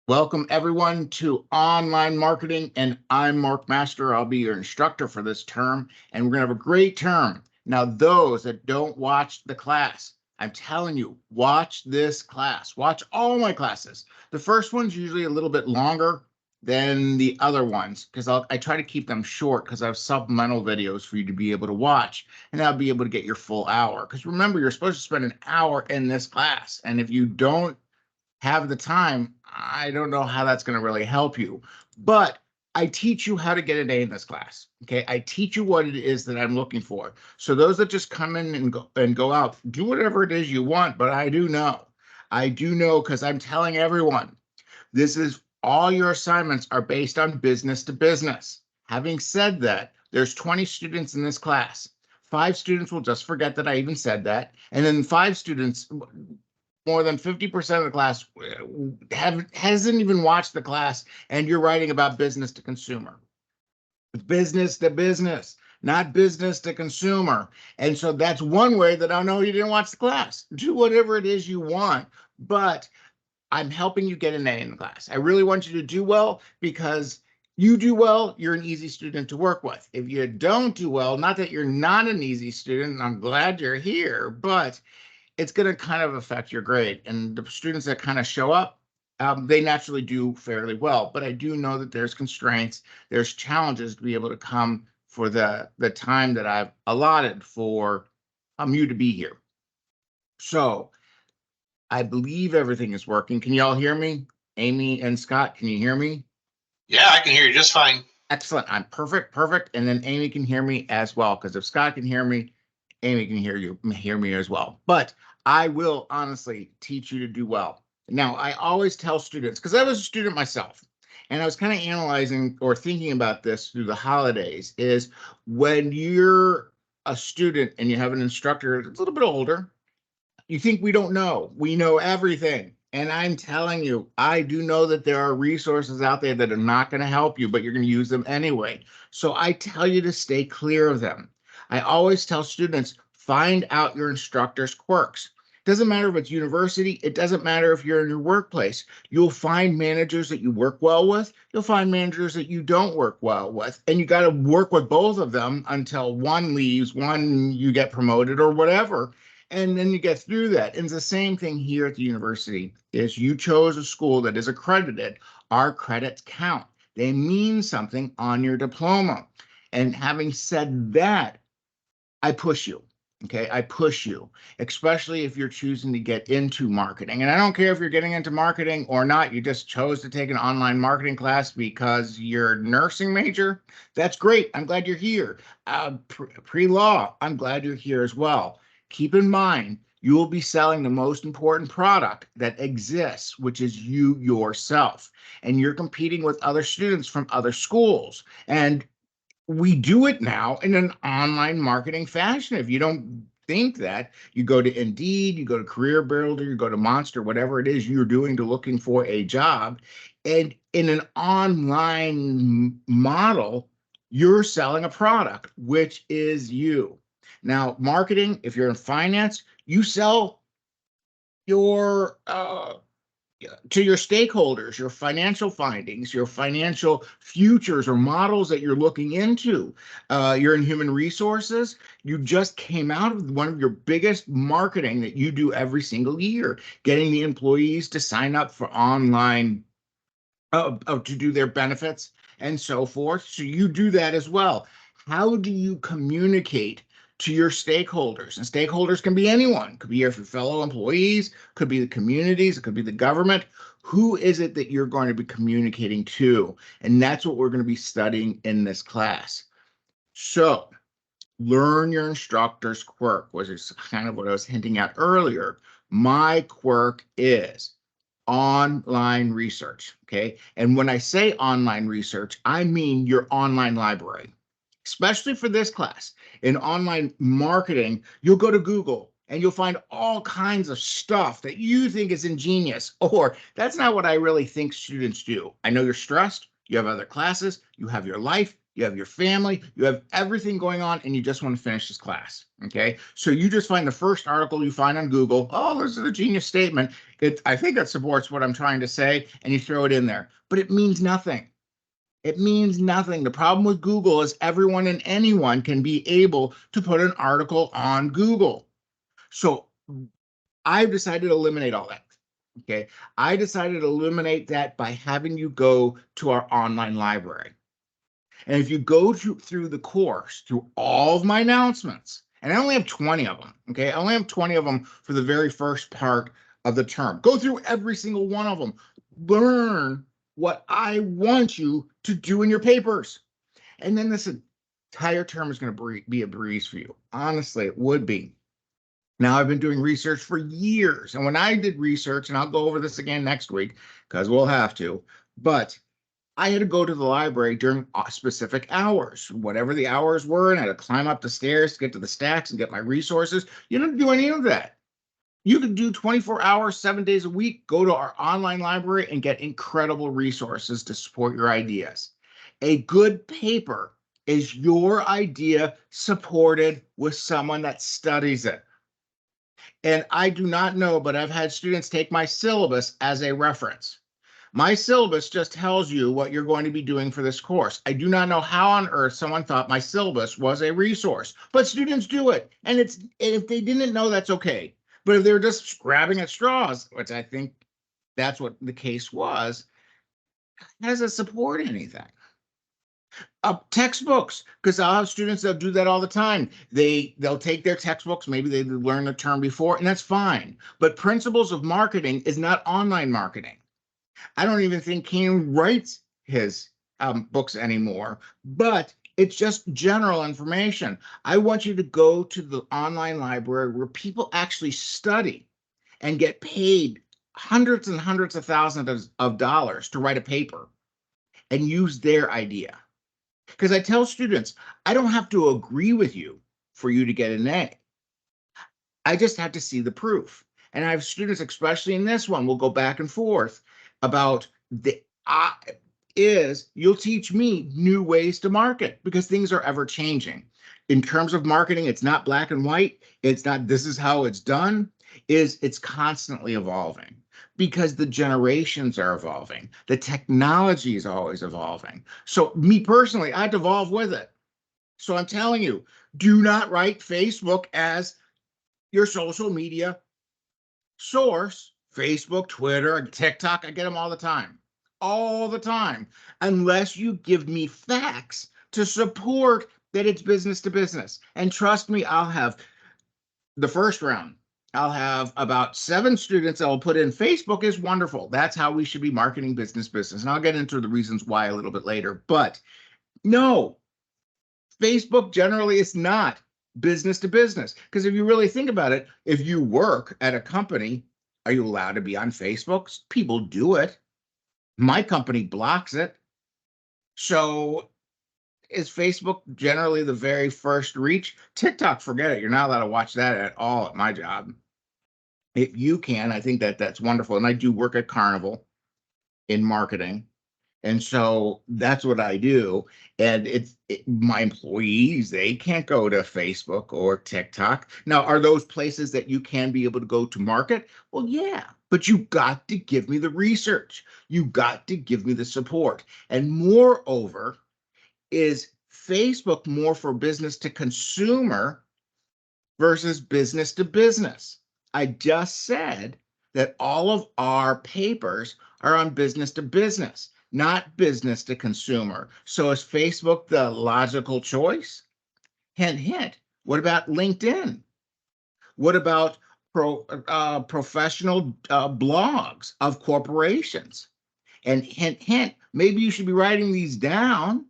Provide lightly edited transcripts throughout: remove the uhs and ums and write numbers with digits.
Welcome everyone to Online Marketing, and I'm Mark Master. I'll be your instructor for this term, and we're going to have a great term. Now, those that don't watch the class, I'm telling you, watch this class. Watch all my classes. The first one's usually a little bit longer than the other ones because I try to keep them short because I have supplemental videos for you to be able to watch, and I'll be able to get your full hour. Because remember, you're supposed to spend an hour in this class, and if you don't have the time, I don't know how that's going to really help you. But I teach you how to get an A in this class. Okay. I teach you what it is that I'm looking for. So those that just come in and go out, do whatever it is you want. But I do know. I do know because I'm telling everyone this is all your assignments are based on business to business. Having said that, there's 20 students in this class. 5 students will just forget that I even said that. And then 5 students, more than 50% of the class hasn't even watched the class, and you're writing about business to consumer, business to business, not business to consumer. And so that's one way that I know you didn't watch the class. Do whatever it is you want, but I'm helping you get an A in the class. I really want you to do well because you do well, you're an easy student to work with. If you don't do well, not that you're not an easy student, I'm glad you're here, but it's going to kind of affect your grade. And the students that kind of show up, they naturally do fairly well. But I do know that there's constraints, there's challenges to be able to come for the time that I've allotted for you to be here. So I believe everything is working. Can you all hear me? Amy and Scott, can you hear me? Yeah, I can hear you just fine. Excellent. I'm perfect. And then Amy can hear me as well. Because if Scott can hear me, Amy can hear me as well. But I will honestly teach you to do well. Now, I always tell students, because I was a student myself, and I was kind of analyzing or thinking about this through the holidays, is when you're a student and you have an instructor that's a little bit older, you think we don't know. We know everything. And I'm telling you, I do know that there are resources out there that are not going to help you, but you're going to use them anyway. So I tell you to stay clear of them. I always tell students, find out your instructor's quirks. Doesn't matter if it's university, it doesn't matter if you're in your workplace. You'll find managers that you work well with, you'll find managers that you don't work well with, and you got to work with both of them until one leaves, one you get promoted or whatever, and then you get through that. And it's the same thing here at the university. Is you chose a school that is accredited. Our credits count. They mean something on your diploma. And having said that, I push you. Okay, I push you, especially if you're choosing to get into marketing. And I don't care if you're getting into marketing or not, you just chose to take an online marketing class because you're a nursing major. That's great. I'm glad you're here. Pre-law, I'm glad you're here as well. Keep in mind, you will be selling the most important product that exists, which is you yourself. And you're competing with other students from other schools. And we do it now in an online marketing fashion. If you don't think that, you go to Indeed, you go to Career Builder, you go to Monster, whatever it is you're doing to looking for a job. And in an online model, you're selling a product, which is you. Now, marketing, if you're in finance, you sell your to your stakeholders, your financial findings, your financial futures or models that you're looking into. You're in human resources. You just came out of one of your biggest marketing that you do every single year, getting the employees to sign up for online to do their benefits and so forth. So you do that as well. How do you communicate to your stakeholders? And stakeholders can be anyone, could be your fellow employees, could be the communities, it could be the government. Who is it that you're going to be communicating to? And that's what we're going to be studying in this class. So learn your instructor's quirk, which is kind of what I was hinting at earlier. My quirk is online research, okay? And when I say online research, I mean your online library, especially for this class. In online marketing, you'll go to Google and you'll find all kinds of stuff that you think is ingenious, or that's not what I really think students do. I know you're stressed, you have other classes, you have your life, you have your family, you have everything going on, and you just want to finish this class. Okay. So you just find the first article you find on Google. Oh, this is a genius statement. I think it supports what I'm trying to say, and you throw it in there, but it means nothing. It means nothing. The problem with Google is everyone and anyone can be able to put an article on Google. So I've decided to eliminate all that. Okay. I decided to eliminate that by having you go to our online library. And if you go through the course, through all of my announcements, and I only have 20 of them, okay? I only have 20 of them for the very first part of the term. Go through every single one of them. Learn what I want you to do in your papers. And then this entire term is going to be a breeze for you. Honestly, it would be. Now, I've been doing research for years. And when I did research, and I'll go over this again next week because we'll have to, but I had to go to the library during specific hours, whatever the hours were, and I had to climb up the stairs to get to the stacks and get my resources. You don't do any of that. You can do 24 hours, 7 days a week, go to our online library and get incredible resources to support your ideas. A good paper is your idea supported with someone that studies it. And I do not know, but I've had students take my syllabus as a reference. My syllabus just tells you what you're going to be doing for this course. I do not know how on earth someone thought my syllabus was a resource, but students do it. And if they didn't know, that's okay. But if they're just grabbing at straws, which I think that's what the case was, how does it support anything? Textbooks, because I'll have students that do that all the time. They'll take their textbooks, maybe they learned the term before, and that's fine. But Principles of Marketing is not online marketing. I don't even think Keenan writes his books anymore, but it's just general information. I want you to go to the online library where people actually study and get paid hundreds and hundreds of thousands of dollars to write a paper and use their idea. Because I tell students, I don't have to agree with you for you to get an A. I just have to see the proof. And I have students, especially in this one, we'll go back and forth about you'll teach me new ways to market because things are ever changing. In terms of marketing, it's not black and white. It's not this is how it's done. It's constantly evolving because the generations are evolving. The technology is always evolving. So me personally, I have to evolve with it. So I'm telling you, do not write Facebook as your social media source. Facebook, Twitter, TikTok, I get them all the time, unless you give me facts to support that it's business to business. And trust me, I'll have the first round. I'll have about 7 students that will put in Facebook is wonderful. That's how we should be marketing business. And I'll get into the reasons why a little bit later. But no, Facebook generally is not business to business. Because if you really think about it, if you work at a company, are you allowed to be on Facebook? People do it. My company blocks it. So is Facebook generally the very first reach? TikTok, forget it. You're not allowed to watch that at all at my job. If you can, I think that's wonderful. And I do work at Carnival in marketing. And so that's what I do. And my employees, they can't go to Facebook or TikTok. Now, are those places that you can be able to go to market? Well, yeah, but you got to give me the research. You got to give me the support. And moreover, is Facebook more for business to consumer versus business to business? I just said that all of our papers are on business to business, not business to consumer. So is Facebook the logical choice? Hint, hint. What about LinkedIn? What about professional blogs of corporations? And hint, hint, maybe you should be writing these down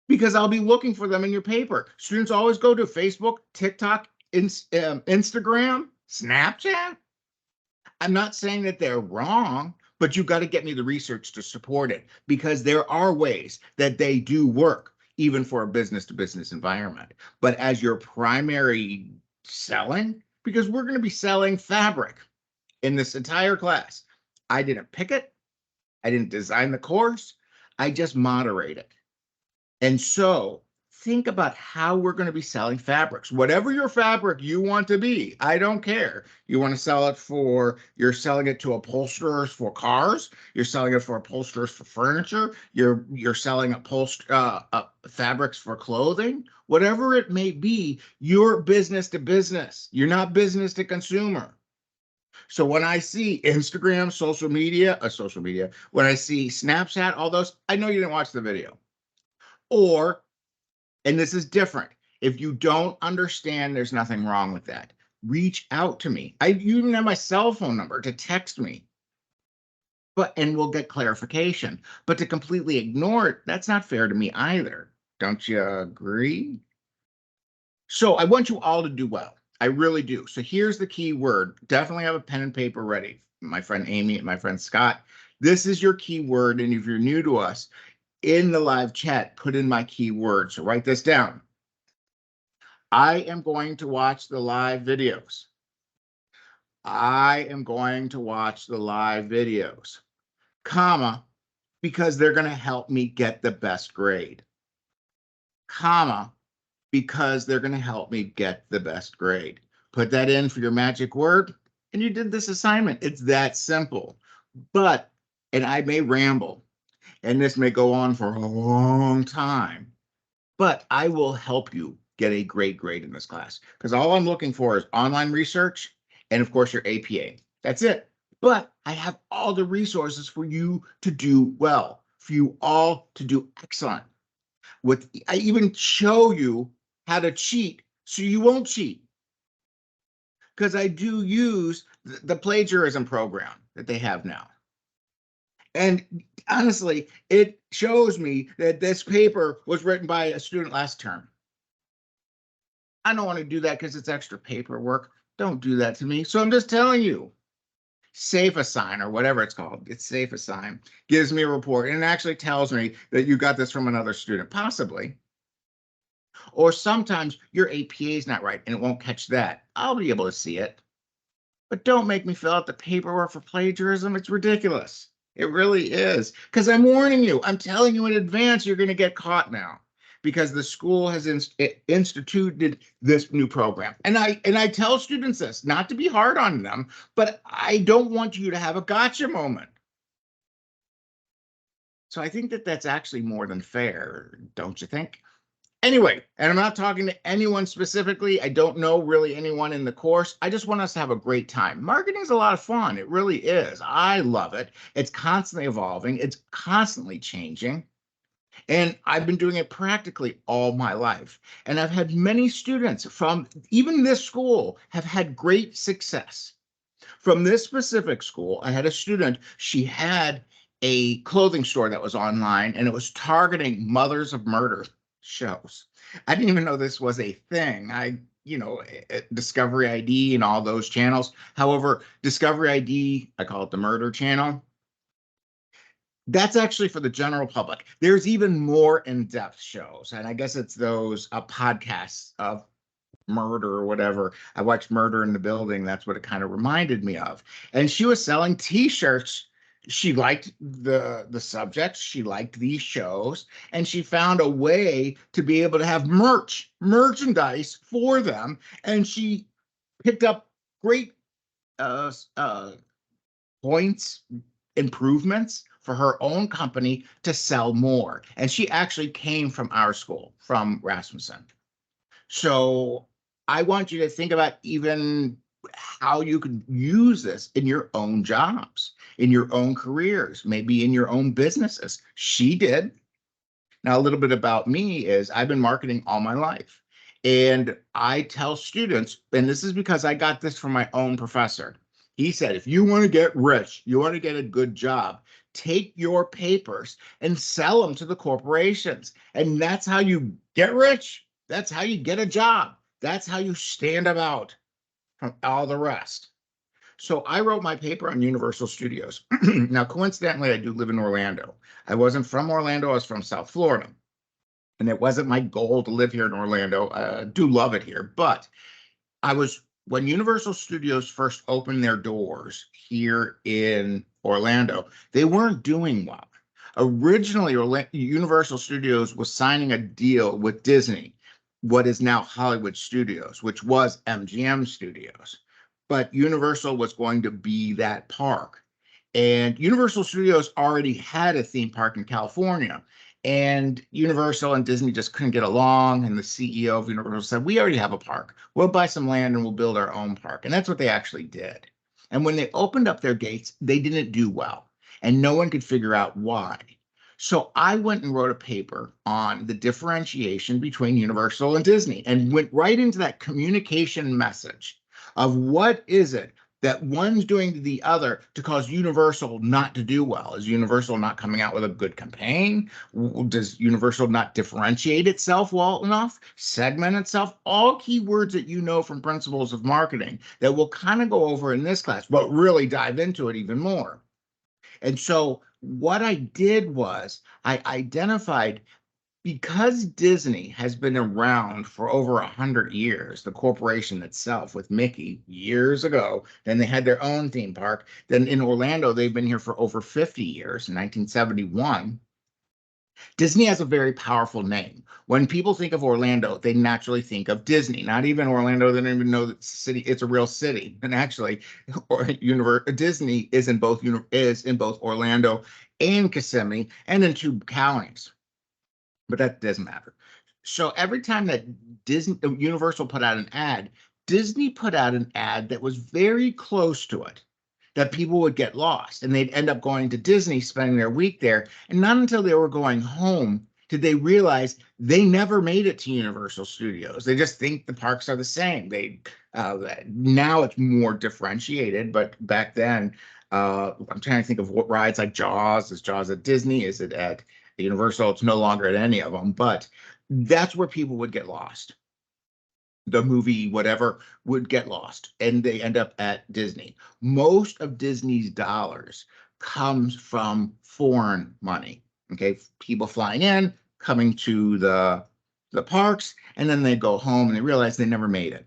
because I'll be looking for them in your paper. Students always go to Facebook, TikTok, Instagram, Snapchat. I'm not saying that they're wrong, but you got to get me the research to support it because there are ways that they do work, even for a business to business environment. But as your primary selling, because we're going to be selling fabric in this entire class. I didn't pick it. I didn't design the course. I just moderate it. And so think about how we're going to be selling fabrics. Whatever your fabric you want to be, I don't care. You want to sell it for, you're selling it to upholsterers for cars. You're selling it for upholsterers for furniture. You're selling fabrics for clothing. Whatever it may be, you're business to business. You're not business to consumer. So when I see Instagram, social media, when I see Snapchat, all those, I know you didn't watch the video. Or, and this is different, if you don't understand, there's nothing wrong with that. Reach out to me. You even have my cell phone number to text me. And we'll get clarification. But to completely ignore it, that's not fair to me either. Don't you agree? So I want you all to do well. I really do. So here's the key word. Definitely have a pen and paper ready. My friend Amy and my friend Scott. This is your key word. And if you're new to us, in the live chat, put in my keyword. So write this down. I am going to watch the live videos. I am going to watch the live videos, comma, because they're going to help me get the best grade, comma, because they're going to help me get the best grade. Put that in for your magic word, and you did this assignment. It's that simple. But, and I may ramble, and this may go on for a long time, but I will help you get a great grade in this class, because all I'm looking for is online research and, of course, your APA. That's it. But I have all the resources for you to do well, for you all to do excellent. I even show you how to cheat so you won't cheat, because I do use the plagiarism program that they have now. And honestly, it shows me that this paper was written by a student last term. I don't want to do that because it's extra paperwork. Don't do that to me. So I'm just telling you, Safe Assign or whatever it's called. It's Safe Assign gives me a report and it actually tells me that you got this from another student, possibly. Or sometimes your APA is not right and it won't catch that. I'll be able to see it. But don't make me fill out the paperwork for plagiarism. It's ridiculous. It really is. Because I'm warning you. I'm telling you in advance you're going to get caught now, because the school has instituted this new program. And I tell students this, not to be hard on them, but I don't want you to have a gotcha moment. So I think that that's actually more than fair, don't you think? Anyway, and I'm not talking to anyone specifically. I don't know really anyone in the course. I just want us to have a great time. Marketing is a lot of fun. It really is. I love it. It's constantly evolving. It's constantly changing. And I've been doing it practically all my life. And I've had many students from even this school have had great success. From this specific school, I had a student, she had a clothing store that was online and it was targeting mothers of murder shows. I didn't even know this was a thing. Discovery ID and all those channels. However, Discovery ID, I call it the murder channel. That's actually for the general public. There's even more in-depth shows. And I guess it's those podcasts of murder or whatever. I watched Murder in the Building. That's what it kind of reminded me of. And she was selling T-shirts. She liked the subject. She liked these shows, and she found a way to be able to have merchandise for them. And she picked up great points, improvements for her own company to sell more. And she actually came from our school, from Rasmussen. So I want you to think about even how you could use this in your own jobs, in your own careers, maybe in your own businesses. She did. Now, a little bit about me is I've been marketing all my life. And I tell students, and this is because I got this from my own professor. He said, if you want to get rich, you want to get a good job, take your papers and sell them to the corporations. And that's how you get rich. That's how you get a job. That's how you stand out from all the rest. So I wrote my paper on Universal Studios. Now, coincidentally, I do live in Orlando. I wasn't from Orlando. I was from South Florida. And it wasn't my goal to live here in Orlando. I do love it here. But when Universal Studios first opened their doors here in Orlando, they weren't doing well. Originally, Universal Studios was signing a deal with Disney, what is now Hollywood Studios, which was MGM Studios. But Universal was going to be that park. And Universal Studios already had a theme park in California. And Universal and Disney just couldn't get along. And the CEO of Universal said, "We already have a park. We'll buy some land and we'll build our own park." And that's what they actually did. And when they opened up their gates, they didn't do well. And no one could figure out why. So I went and wrote a paper on the differentiation between Universal and Disney and went right into that communication message of what is it that one's doing to the other to cause Universal not to do well? Is Universal not coming out with a good campaign? Does Universal not differentiate itself well enough, segment itself? All keywords that you know from principles of marketing that we'll kind of go over in this class, but really dive into it even more. And so what I did was I identified, because Disney has been around for over 100 years, the corporation itself with Mickey years ago, then they had their own theme park. Then in Orlando, they've been here for over 50 years, in 1971. Disney has a very powerful name. When people think of Orlando, they naturally think of Disney. Not even Orlando, they don't even know that city, it's a real city. And actually, Disney is in both Orlando and Kissimmee and in 2 counties. But that doesn't matter. So every time that Universal put out an ad, Disney put out an ad that was very close to it, that people would get lost and they'd end up going to Disney, spending their week there. And not until they were going home did they realize they never made it to Universal Studios. They just think the parks are the same. Now it's more differentiated, but back then, I'm trying to think of what rides like Jaws. Is Jaws at Disney? Is it at Universal? It's no longer at any of them, but that's where people would get lost. The movie, whatever, would get lost and they end up at Disney. Most of Disney's dollars comes from foreign money. Okay, people flying in, coming to the parks, and then they go home and they realize they never made it.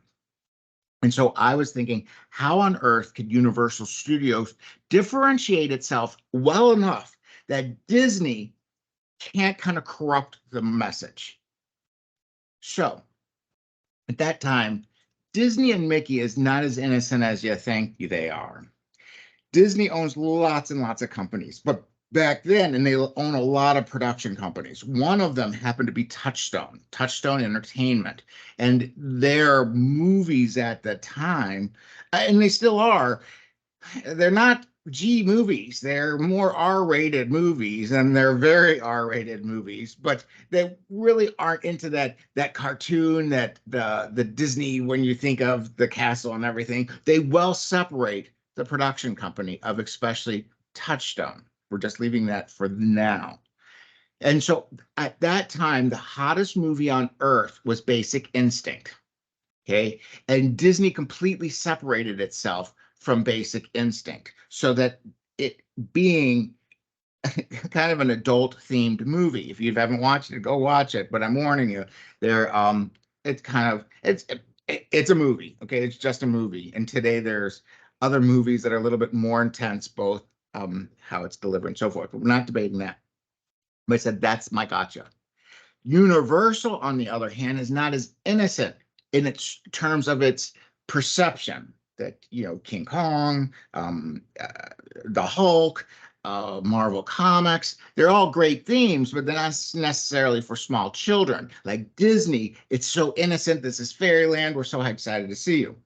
And so I was thinking, how on earth could Universal Studios differentiate itself well enough that Disney can't kind of corrupt the message? So at that time, Disney and Mickey is not as innocent as you think they are. Disney owns lots and lots of companies, but back then, and they own a lot of production companies. One of them happened to be Touchstone Entertainment, and their movies at the time, and they still are, they're not G movies. They're more R-rated movies, and they're very R-rated movies, but they really aren't into that cartoon, that the Disney, when you think of the castle and everything. They well separate the production company of especially Touchstone. We're just leaving that for now. And so at that time, the hottest movie on earth was Basic Instinct. Okay. And Disney completely separated itself from Basic Instinct, so that it being kind of an adult themed movie. If you haven't watched it, go watch it. But I'm warning you, it's a movie. Okay, it's just a movie. And today there's other movies that are a little bit more intense, both how it's delivered and so forth. But we're not debating that. But I said that's my gotcha. Universal, on the other hand, is not as innocent in its terms of its perception. That, King Kong, the Hulk, Marvel Comics, they're all great themes, but they're not necessarily for small children. Like Disney, it's so innocent. This is fairyland. We're so excited to see you.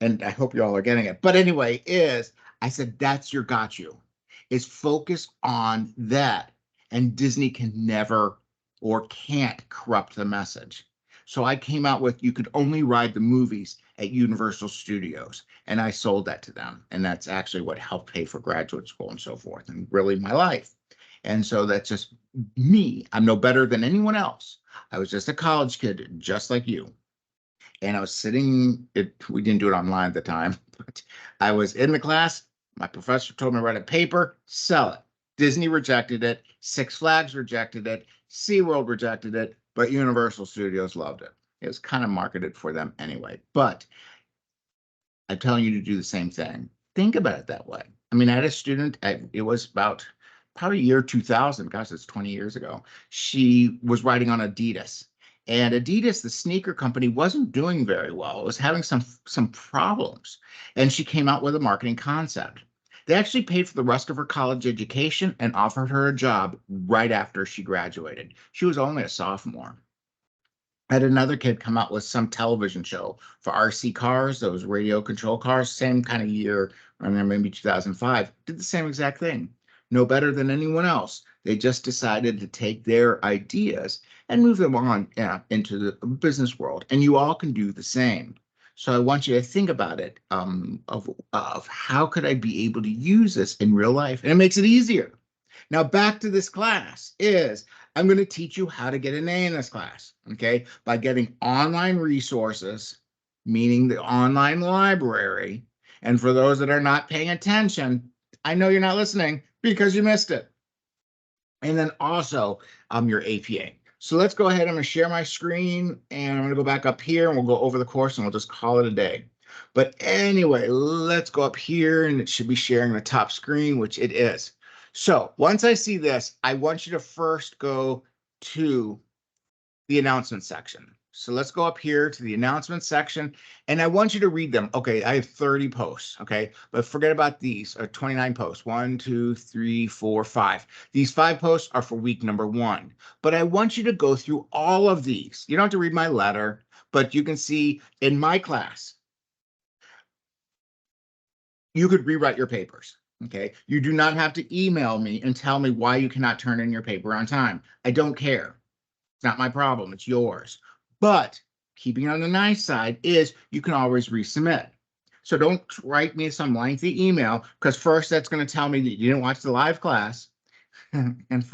And I hope you all are getting it. But anyway, I said, that's your got you. Is focus on that. And Disney can never or can't corrupt the message. So I came out with, you could only ride the movies at Universal Studios. And I sold that to them. And that's actually what helped pay for graduate school and so forth, and really my life. And so that's just me. I'm no better than anyone else. I was just a college kid, just like you. And I was sitting, we didn't do it online at the time, but I was in the class. My professor told me to write a paper, sell it. Disney rejected it. Six Flags rejected it. SeaWorld rejected it. But Universal Studios loved it. It was kind of marketed for them anyway. But I'm telling you to do the same thing. Think about it that way. I mean, I had a student, it was about probably year 2000. Gosh, it's 20 years ago. She was writing on Adidas. And Adidas, the sneaker company, wasn't doing very well. It was having some problems. And she came out with a marketing concept. They actually paid for the rest of her college education and offered her a job right after she graduated. She was only a sophomore. I had another kid come out with some television show for RC cars, those radio control cars, same kind of year, I mean, maybe 2005, did the same exact thing. No better than anyone else. They just decided to take their ideas and move them on into the business world. And you all can do the same. So I want you to think about it of how could I be able to use this in real life? And it makes it easier. Now back to this class is I'm going to teach you how to get an A in this class, okay? By getting online resources, meaning the online library. And for those that are not paying attention, I know you're not listening because you missed it. And then also your APA. So let's go ahead. I'm going to share my screen and I'm going to go back up here and we'll go over the course and we'll just call it a day. But anyway, let's go up here and it should be sharing the top screen, which it is. So once I see this, I want you to first go to the announcement section. So let's go up here to the announcement section and I want you to read them. Okay, I have 30 posts, okay? But forget about these, 29 posts. 1, 2, 3, 4, 5. These 5 posts are for week number 1. But I want you to go through all of these. You don't have to read my letter, but you can see in my class, you could rewrite your papers, okay? You do not have to email me and tell me why you cannot turn in your paper on time. I don't care. It's not my problem, it's yours. But keeping on the nice side is you can always resubmit. So don't write me some lengthy email because first that's going to tell me that you didn't watch the live class. And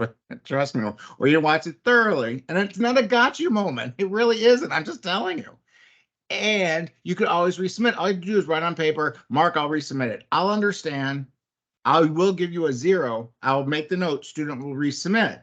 trust me, or you didn't watch it thoroughly. And it's not a got you moment. It really isn't. I'm just telling you. And you could always resubmit. All you do is write on paper, Mark, I'll resubmit it. I'll understand. I will give you a 0. I'll make the note, student will resubmit.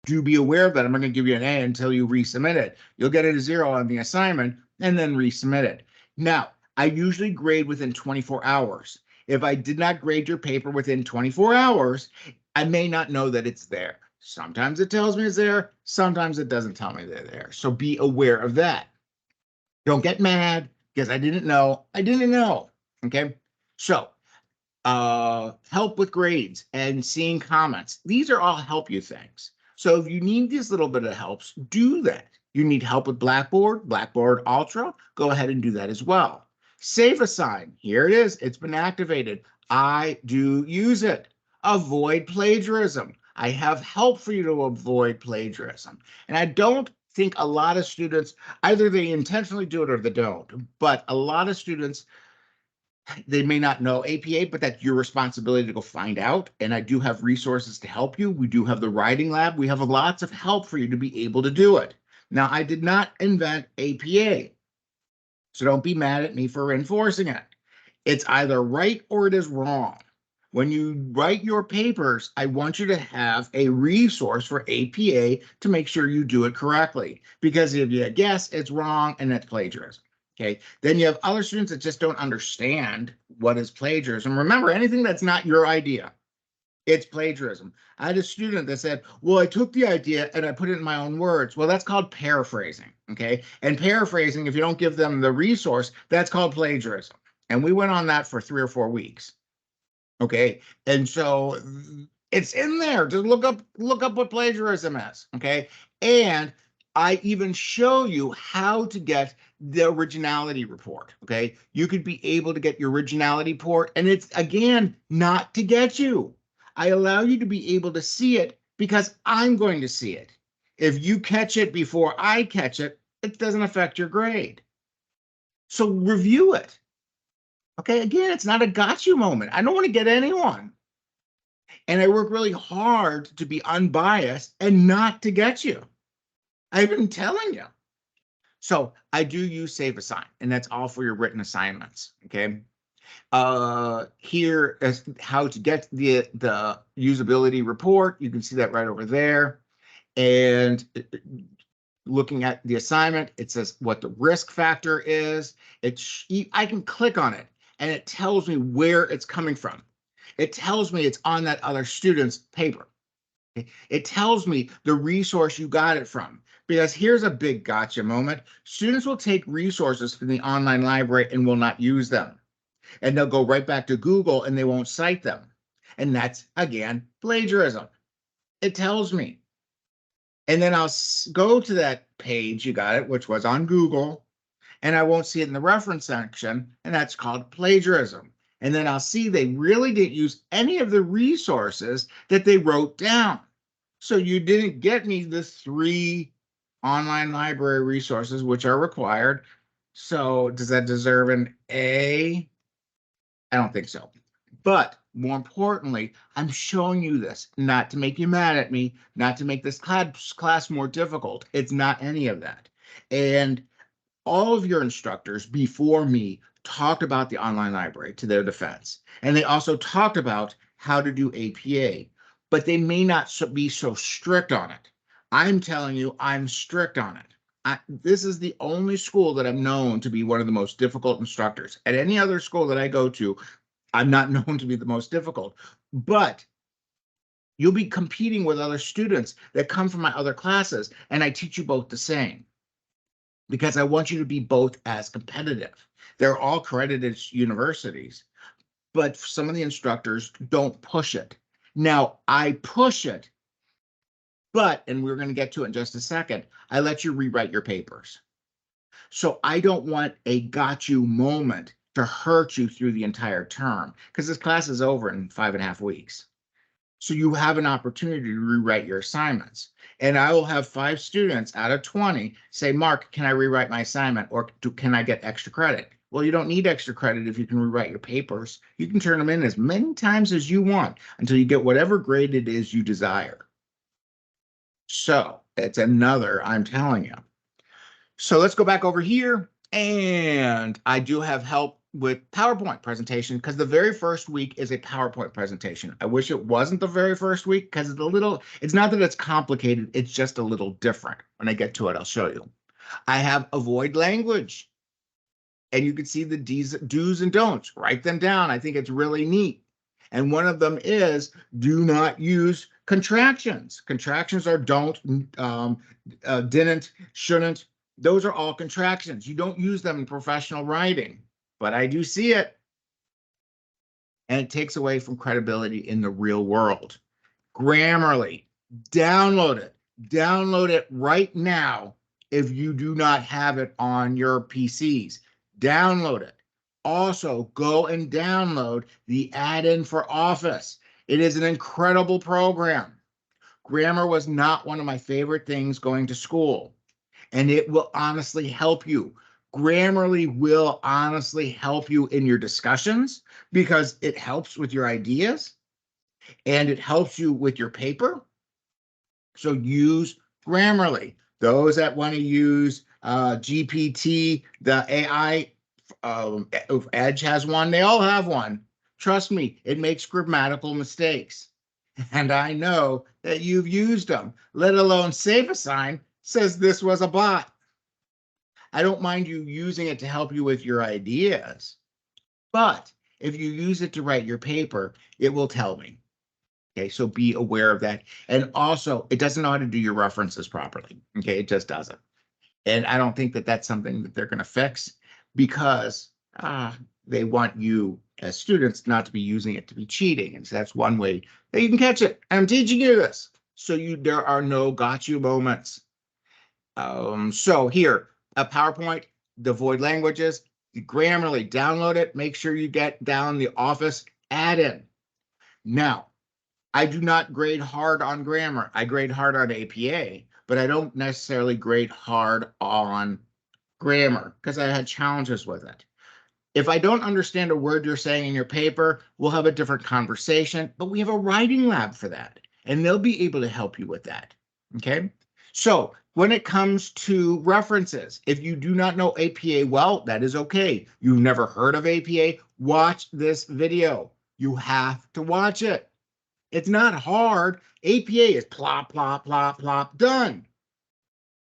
Do be aware that I'm going to give you an A until you resubmit it. You'll get a 0 on the assignment and then resubmit it. Now, I usually grade within 24 hours. If I did not grade your paper within 24 hours, I may not know that it's there. Sometimes it tells me it's there. Sometimes it doesn't tell me they're there. So be aware of that. Don't get mad because I didn't know. I didn't know. Okay. So help with grades and seeing comments. These are all help you things. So if you need these little bit of helps, do that. You need help with Blackboard, Blackboard Ultra, go ahead and do that as well. Save Assign, here it is. It's been activated. I do use it. Avoid plagiarism. I have help for you to avoid plagiarism. And I don't think a lot of students, either they intentionally do it or they don't, but a lot of students, they may not know APA, but that's your responsibility to go find out. And I do have resources to help you. We do have the writing lab. We have lots of help for you to be able to do it. Now, I did not invent APA, so don't be mad at me for enforcing it. It's either right or it is wrong. When you write your papers, I want you to have a resource for APA to make sure you do it correctly. Because if you guess it's wrong and that's plagiarism. Okay, then you have other students that just don't understand what is plagiarism. Remember, anything that's not your idea, it's plagiarism. I had a student that said, well, I took the idea and I put it in my own words. Well, that's called paraphrasing, okay? And paraphrasing, if you don't give them the resource, that's called plagiarism. And we went on that for 3 or 4 weeks, okay? And so it's in there. Just look up what plagiarism is, okay? And I even show you how to get the originality report, okay? You could be able to get your originality report, and it's, again, not to get you. I allow you to be able to see it because I'm going to see it. If you catch it before I catch it, it doesn't affect your grade. So review it. Okay, again, it's not a got you moment. I don't want to get anyone. And I work really hard to be unbiased and not to get you. I've been telling you. So I do use Save Assign, and that's all for your written assignments, okay? Here is how to get the usability report. You can see that right over there. And looking at the assignment, it says what the risk factor is. I can click on it, and it tells me where it's coming from. It tells me it's on that other student's paper. It tells me the resource you got it from. Because here's a big gotcha moment. Students will take resources from the online library and will not use them. And they'll go right back to Google and they won't cite them. And that's, again, plagiarism. It tells me. And then I'll go to that page, you got it, which was on Google, and I won't see it in the reference section, and that's called plagiarism. And then I'll see they really didn't use any of the resources that they wrote down. So you didn't get me the 3 online library resources which are required. So does that deserve an A? I don't think so. But more importantly, I'm showing you this not to make you mad at me, not to make this class more difficult. It's not any of that. And all of your instructors before me talked about the online library to their defense. And they also talked about how to do APA, but they may not be so strict on it. I'm telling you, I'm strict on it. This is the only school that I'm known to be one of the most difficult instructors. At any other school that I go to, I'm not known to be the most difficult, but you'll be competing with other students that come from my other classes, and I teach you both the same because I want you to be both as competitive. They're all accredited universities, but some of the instructors don't push it. Now, I push it, but, and we're going to get to it in just a second, I let you rewrite your papers. So I don't want a got you moment to hurt you through the entire term because this class is over in 5.5 weeks. So you have an opportunity to rewrite your assignments. And I will have 5 students out of 20 say, Mark, can I rewrite my assignment or can I get extra credit? Well, you don't need extra credit if you can rewrite your papers. You can turn them in as many times as you want until you get whatever grade it is you desire. So it's another, I'm telling you. So let's go back over here. And I do have help with PowerPoint presentation because the very first week is a PowerPoint presentation. I wish it wasn't the very first week because it's not that it's complicated, it's just a little different. When I get to it, I'll show you. I have avoid language. And you can see the do's and don'ts. Write them down. I think it's really neat. And one of them is do not use contractions. Contractions are don't, didn't, shouldn't. Those are all contractions. You don't use them in professional writing, but I do see it. And it takes away from credibility in the real world. Grammarly, download it. Download it right now if you do not have it on your PCs. Download it. Also, go and download the add-in for Office. It is an incredible program. Grammar was not one of my favorite things going to school, and it will honestly help you. Grammarly will honestly help you in your discussions because it helps with your ideas and it helps you with your paper. So use Grammarly. Those that want to use GPT, the AI, Edge has one. They all have one. Trust me, it makes grammatical mistakes. And I know that you've used them, let alone SafeAssign says this was a bot. I don't mind you using it to help you with your ideas, but if you use it to write your paper, it will tell me. Okay, so be aware of that. And also, it doesn't know how to do your references properly. Okay, it just doesn't. And I don't think that that's something that they're going to fix because they want you as students not to be using it to be cheating. And so that's one way that you can catch it. I'm teaching you this. So there are no got you moments. So here, a PowerPoint, the void languages, Grammarly, download it. Make sure you get down the Office add-in. Now, I do not grade hard on grammar. I grade hard on APA, but I don't necessarily grade hard on grammar because I had challenges with it. If I don't understand a word you're saying in your paper, we'll have a different conversation, but we have a writing lab for that, and they'll be able to help you with that, okay? So when it comes to references, if you do not know APA well, that is okay. You've never heard of APA, watch this video. You have to watch it. It's not hard. APA is plop, plop, plop, plop, done.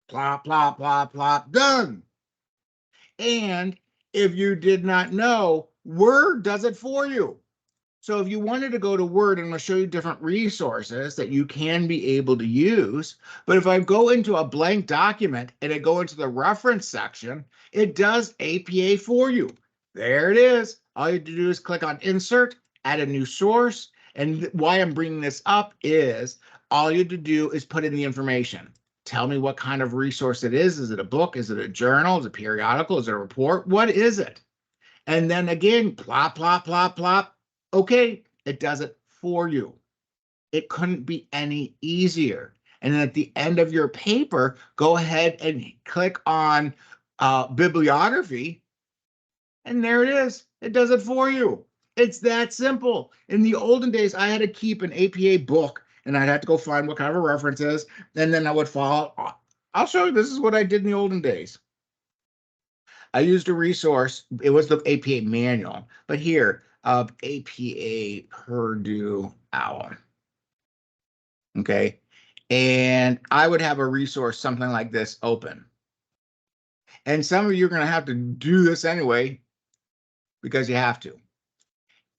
Plop, plop, plop, plop, done. And if you did not know, Word does it for you. So if you wanted to go to Word, I'm going to show you different resources that you can be able to use. But if I go into a blank document and I go into the reference section, it does APA for you. There it is. All you have to do is click on Insert, add a new source. And why I'm bringing this up is all you have to do is put in the information. Tell me what kind of resource it is. Is it a book? Is it a journal? Is it a periodical? Is it a report? What is it? And then again, plop, plop, plop, plop. Okay, it does it for you. It couldn't be any easier. And then at the end of your paper, go ahead and click on bibliography. And there it is. It does it for you. It's that simple. In the olden days, I had to keep an APA book and I'd have to go find what kind of a reference is. And then I would follow. I'll show you. This is what I did in the olden days. I used a resource. It was the APA manual, but here, APA Purdue OWL. Okay. And I would have a resource, something like this open. And some of you are going to have to do this anyway, because you have to.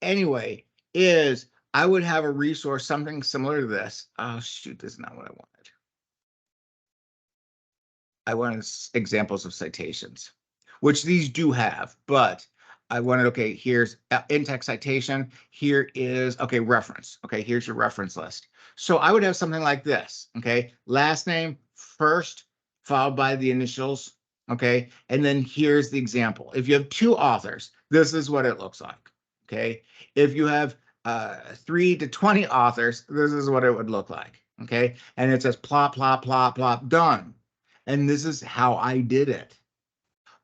Anyway, is I would have a resource, something similar to this. Oh, shoot, this is not what I wanted. I wanted examples of citations, which these do have, but I wanted, okay, here's in-text citation. Here is, okay, reference. Okay, here's your reference list. So I would have something like this, okay? Last name first, followed by the initials, okay? And then here's the example. If you have two authors, this is what it looks like, okay? If you have 3 to 20 authors, this is what it would look like, okay? And it says plop, plop, plop, plop, done. And this is how I did it.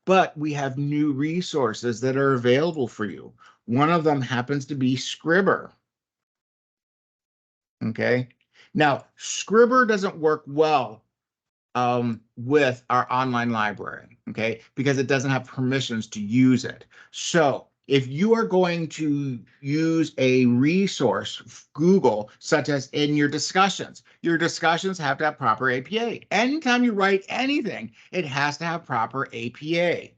But we have new resources that are available for you. One of them happens to be Scribr. Okay. Now, Scribr doesn't work well with our online library, okay, because it doesn't have permissions to use it. So if you are going to use a resource, Google, such as in your discussions have to have proper APA. Anytime you write anything, it has to have proper APA.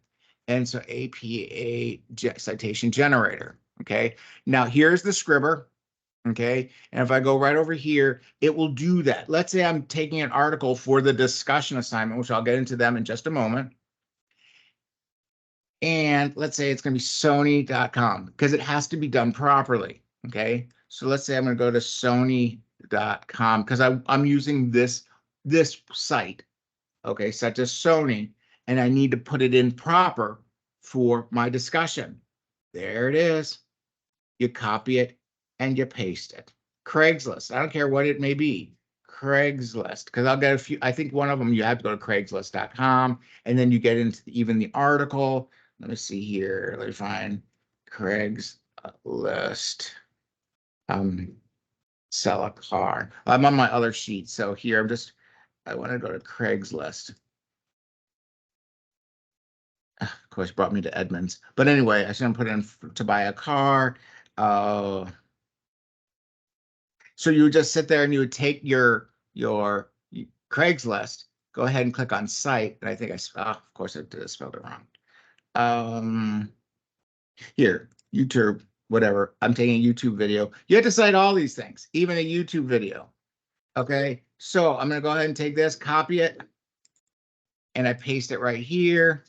And so APA citation generator, okay? Now here's the Scribr, okay? And if I go right over here, it will do that. Let's say I'm taking an article for the discussion assignment, which I'll get into them in just a moment. And let's say it's going to be Sony.com because it has to be done properly. Okay. So let's say I'm going to go to Sony.com because I'm using this site. Okay. Such as Sony. And I need to put it in proper for my discussion. There it is. You copy it and you paste it. Craigslist. I don't care what it may be. Craigslist, because I'll get a few. I think one of them you have to go to Craigslist.com and then you get into even the article. Let me see here. Let me find Craigslist. Sell a car. I'm on my other sheet. So here I want to go to Craigslist. Of course, brought me to Edmunds. But anyway, I should put in to buy a car. So you would just sit there and you would take your Craigslist, go ahead and click on site. And I think of course I spelled it wrong. Here, YouTube, whatever. I'm taking a YouTube video. You have to cite all these things, even a YouTube video. Okay, so I'm going to go ahead and take this, copy it, and I paste it right here.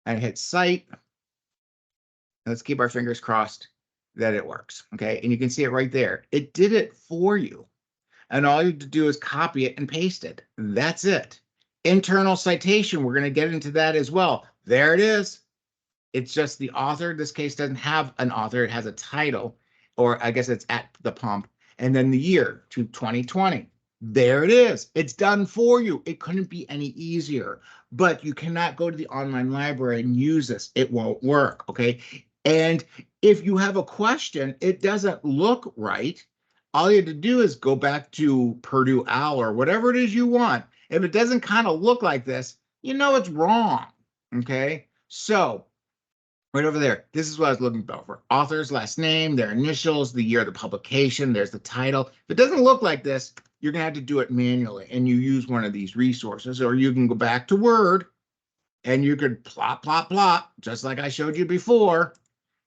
And hit cite. Let's keep our fingers crossed that it works. Okay, and you can see it right there. It did it for you. And all you have to do is copy it and paste it. That's it. Internal citation, we're going to get into that as well. There it is. It's just the author. This case doesn't have an author. It has a title, or I guess it's at the pump. And then the year to 2020. There it is. It's done for you. It couldn't be any easier. But you cannot go to the online library and use this. It won't work, okay? And if you have a question, it doesn't look right, all you have to do is go back to Purdue OWL or whatever it is you want. If it doesn't kind of look like this, you know it's wrong, okay? So right over there, this is what I was looking for. Author's last name, their initials, the year of the publication, there's the title. If it doesn't look like this, you're going to have to do it manually, and you use one of these resources, or you can go back to Word, and you could plop, plop, plop, just like I showed you before,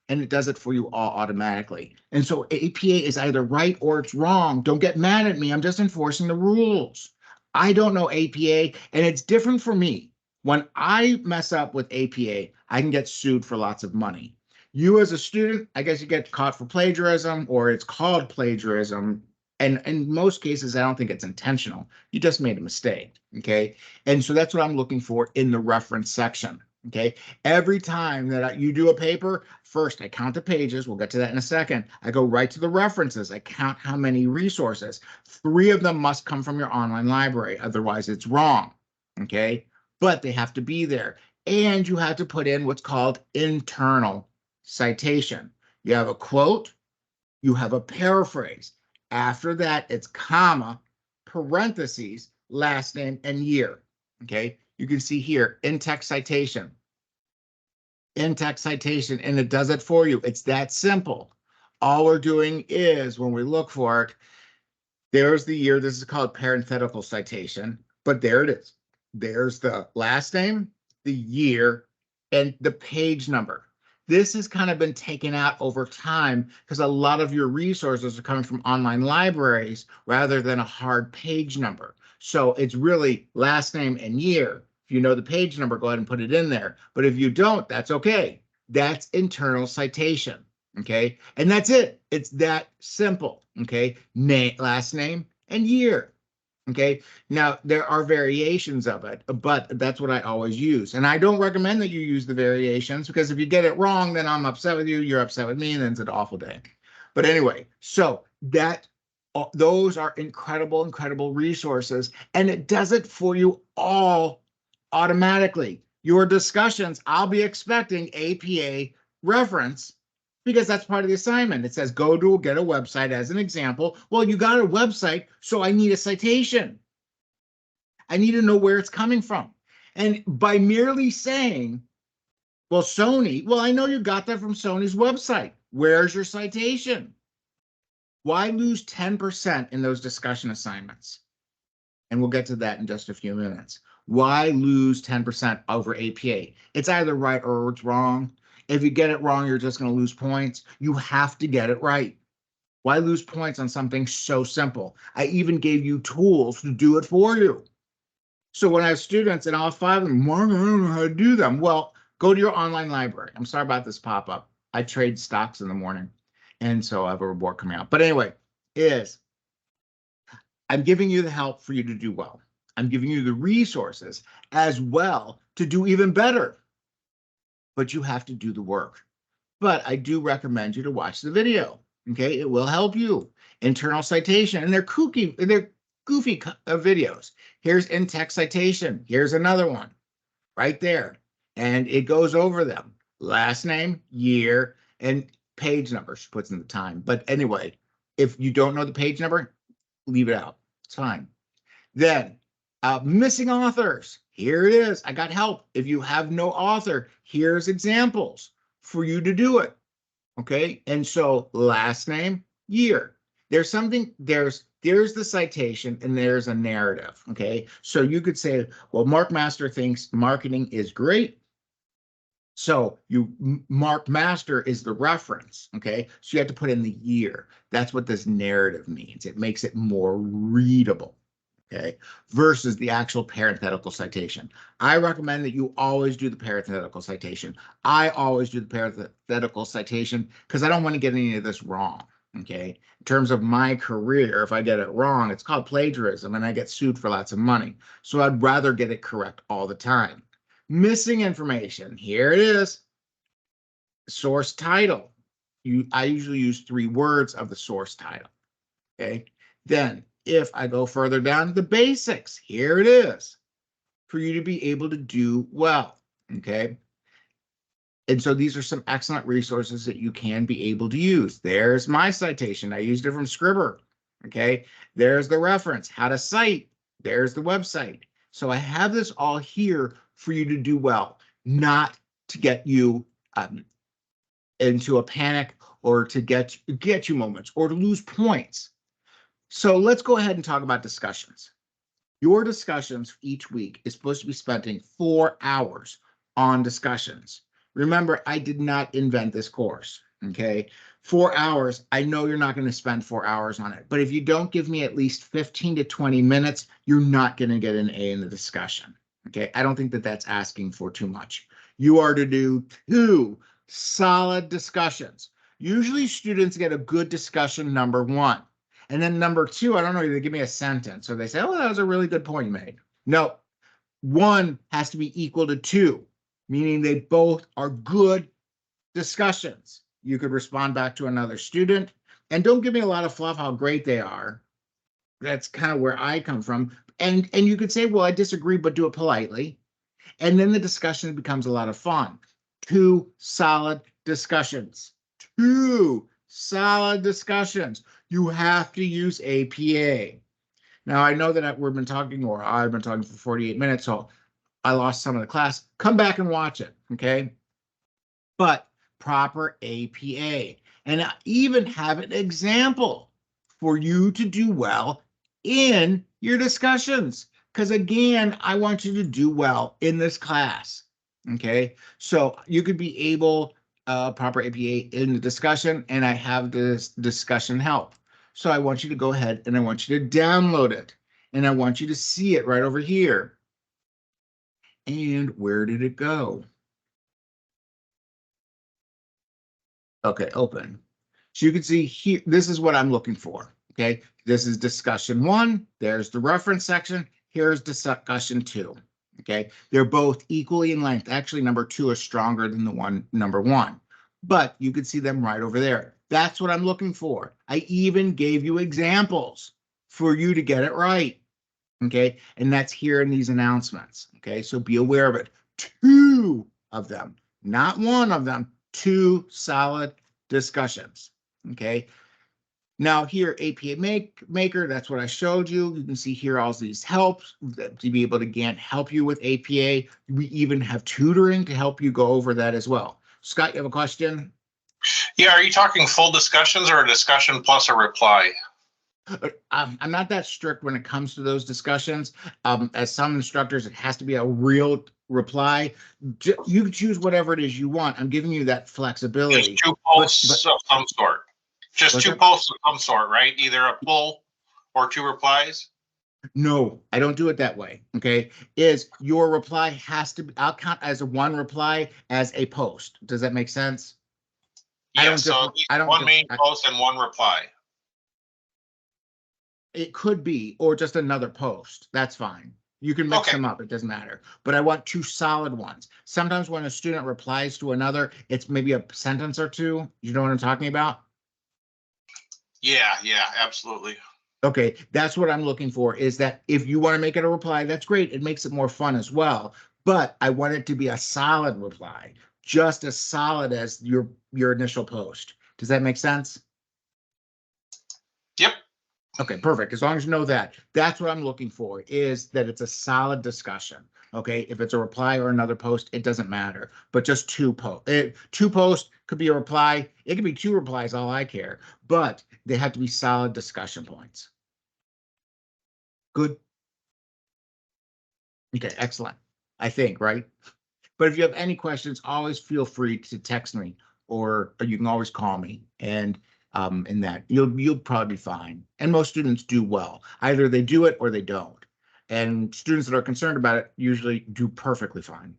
and it does it for you all automatically. And so APA is either right or it's wrong. Don't get mad at me. I'm just enforcing the rules. I don't know APA, and it's different for me. When I mess up with APA, I can get sued for lots of money. You as a student, I guess you get caught for plagiarism, or it's called plagiarism. And in most cases, I don't think it's intentional. You just made a mistake, okay? And so that's what I'm looking for in the reference section, okay? Every time that you do a paper, first I count the pages. We'll get to that in a second. I go right to the references. I count how many resources. 3 of them must come from your online library. Otherwise, it's wrong, okay? But they have to be there. And you have to put in what's called internal citation. You have a quote, you have a paraphrase. After that, it's comma, parentheses, last name, and year. Okay, you can see here, in-text citation. In-text citation, and it does it for you. It's that simple. All we're doing is, when we look for it, there's the year. This is called parenthetical citation, but there it is. There's the last name, the year, and the page number. This has kind of been taken out over time because a lot of your resources are coming from online libraries rather than a hard page number. So it's really last name and year. If you know the page number, go ahead and put it in there. But if you don't, that's okay. That's internal citation, okay? And that's it. It's that simple, okay? Last name and year. Okay, now there are variations of it, but that's what I always use. And I don't recommend that you use the variations, because if you get it wrong, then I'm upset with you, you're upset with me, and then it's an awful day. But anyway, so those are incredible, incredible resources, and it does it for you all automatically. Your discussions, I'll be expecting APA reference, because that's part of the assignment. It says, go to get a website as an example. Well, you got a website, so I need a citation. I need to know where it's coming from. And by merely saying, well, Sony, well, I know you got that from Sony's website. Where's your citation? Why lose 10% in those discussion assignments? And we'll get to that in just a few minutes. Why lose 10% over APA? It's either right or it's wrong. If you get it wrong, you're just going to lose points. You have to get it right. Why lose points on something so simple? I even gave you tools to do it for you. So when I have students and all 5 of them, Mark, I don't know how to do them. Well, go to your online library. I'm sorry about this pop-up. I trade stocks in the morning, and so I have a report coming out. But anyway, I'm giving you the help for you to do well. I'm giving you the resources as well to do even better. But you have to do the work. But I do recommend you to watch the video. Okay, it will help you. Internal citation, and they're goofy videos. Here's in-text citation. Here's another one right there, and it goes over them. Last name, year, and page number. She puts in the time. But anyway, if you don't know the page number, leave it out. It's fine. Then missing authors. Here it is. I got help. If you have no author, here's examples for you to do it. Okay. And so last name, year. There's the citation, and there's a narrative. Okay. So you could say, well, Mark Master thinks marketing is great. So Mark Master is the reference. Okay. So you have to put in the year. That's what this narrative means. It makes it more readable. Okay, versus the actual parenthetical citation. I recommend that you always do the parenthetical citation. I always do the parenthetical citation because I don't want to get any of this wrong. Okay, in terms of my career, if I get it wrong, it's called plagiarism, and I get sued for lots of money. So I'd rather get it correct all the time. Missing information. Here it is. Source title. I usually use 3 words of the source title. Okay, then if I go further down, the basics, here it is for you to be able to do well, okay? And so these are some excellent resources that you can be able to use. There's my citation. I used it from Scribr, okay? There's the reference, how to cite. There's the website. So I have this all here for you to do well, not to get you into a panic or to get you moments or to lose points. So let's go ahead and talk about discussions. Your discussions each week is supposed to be spending 4 hours on discussions. Remember, I did not invent this course, okay? 4 hours, I know you're not going to spend 4 hours on it, but if you don't give me at least 15 to 20 minutes, you're not going to get an A in the discussion, okay? I don't think that that's asking for too much. You are to do 2 solid discussions. Usually students get a good discussion, number 1. And then number 2, I don't know, they give me a sentence or they say, oh, that was a really good point you made. No, 1 has to be equal to 2, meaning they both are good discussions. You could respond back to another student, and don't give me a lot of fluff how great they are. That's kind of where I come from. And you could say, well, I disagree, but do it politely. And then the discussion becomes a lot of fun. 2 solid discussions. 2 solid discussions. You have to use APA. Now, I know that we've been talking, or I've been talking for 48 minutes, so I lost some of the class. Come back and watch it, okay? But proper APA. And I even have an example for you to do well in your discussions. Because again, I want you to do well in this class, okay? So you could be able, proper APA in the discussion, and I have this discussion help. So I want you to go ahead and I want you to download it. And I want you to see it right over here. And where did it go? Okay, open. So you can see here, this is what I'm looking for, okay? This is discussion 1. There's the reference section. Here's discussion 2, okay? They're both equally in length. Actually, number 2 is stronger than the number 1, but you can see them right over there. That's what I'm looking for. I even gave you examples for you to get it right, okay? And that's here in these announcements, okay? So be aware of it. 2 of them, not 1 of them, 2 solid discussions, okay? Now here, APA Maker, that's what I showed you. You can see here all these helps to be able to, again, help you with APA. We even have tutoring to help you go over that as well. Scott, you have a question? Yeah, are you talking full discussions or a discussion plus a reply? I'm not that strict when it comes to those discussions. As some instructors, it has to be a real reply. You can choose whatever it is you want. I'm giving you that flexibility. Just 2 posts of some sort. Just 2 posts of some sort, right? Either a full or 2 replies? No, I don't do it that way, okay? Is your reply has to be, I'll count as a 1 reply as a post. Does that make sense? Yeah, so one main post and 1 reply. It could be, or just another post. That's fine. You can mix them up. It doesn't matter. But I want 2 solid ones. Sometimes when a student replies to another, it's maybe a sentence or 2. You know what I'm talking about? Yeah, absolutely. Okay, that's what I'm looking for, is that if you want to make it a reply, that's great. It makes it more fun as well. But I want it to be a solid reply, just as solid as your initial post. Does that make sense? Yep. Okay, perfect. As long as you know that, that's what I'm looking for, is that it's a solid discussion. Okay, if it's a reply or another post, it doesn't matter, but just 2 posts. 2 posts could be a reply. It could be 2 replies, all I care, but they have to be solid discussion points. Good. Okay, excellent. I think, right? But if you have any questions, always feel free to text me, or you can always call me, and in that you'll probably be fine. And most students do well. Either they do it or they don't. And students that are concerned about it usually do perfectly fine.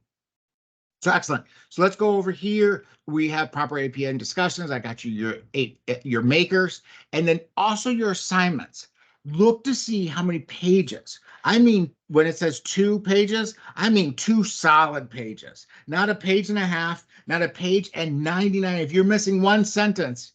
So excellent. So let's go over here. We have proper APN discussions. I got you your makers, and then also your assignments. Look to see how many pages. I mean, when it says 2 pages, I mean 2 solid pages, not a page and a half, not a page and 99. If you're missing 1 sentence,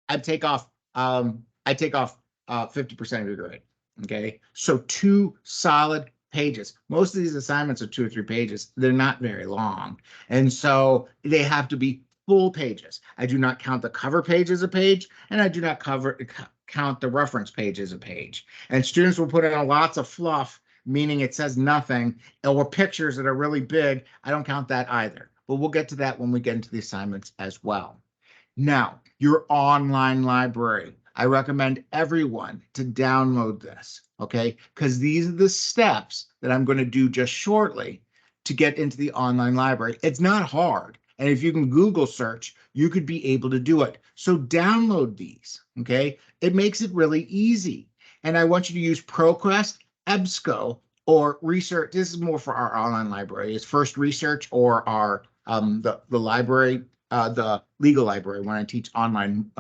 I take off 50% of your grade. Okay, so 2 solid pages. Most of these assignments are 2 or 3 pages. They're not very long, and so they have to be full pages. I do not count the cover page as a page, and I do not count the reference page as a page. And students will put in lots of fluff, meaning it says nothing, or pictures that are really big. I don't count that either, but we'll get to that when we get into the assignments as well. Now, your online library. I recommend everyone to download this, okay? Because these are the steps that I'm going to do just shortly to get into the online library. It's not hard. And if you can Google search, you could be able to do it. So download these, okay? It makes it really easy. And I want you to use ProQuest, EBSCO, or research. This is more for our online library. It's First Research or our the library, the legal library when I teach online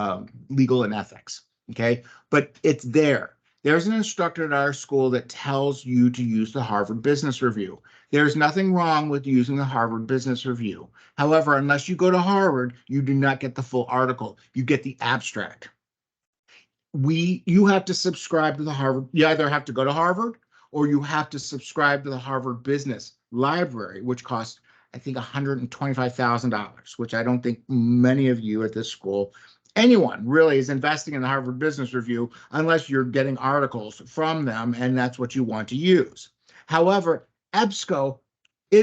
legal and ethics, okay? But it's there. There's an instructor at our school that tells you to use the Harvard Business Review. There's nothing wrong with using the Harvard Business Review. However, unless you go to Harvard, you do not get the full article. You get the abstract. You have to subscribe to the Harvard. You either have to go to Harvard or you have to subscribe to the Harvard Business Library, which costs, I think, $125,000, which I don't think many of you at this school, anyone really, is investing in the Harvard Business Review unless you're getting articles from them and that's what you want to use. However, EBSCO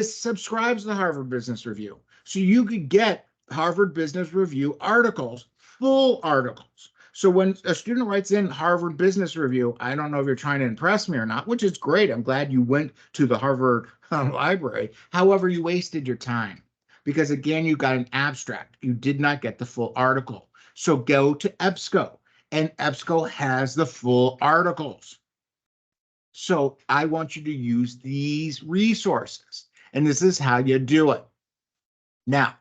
subscribes to the Harvard Business Review. So you could get Harvard Business Review articles, full articles. So when a student writes in Harvard Business Review, I don't know if you're trying to impress me or not, which is great. I'm glad you went to the Harvard library. However, you wasted your time because, again, you got an abstract. You did not get the full article. So go to EBSCO, and EBSCO has the full articles. So I want you to use these resources, and this is how you do it. Now,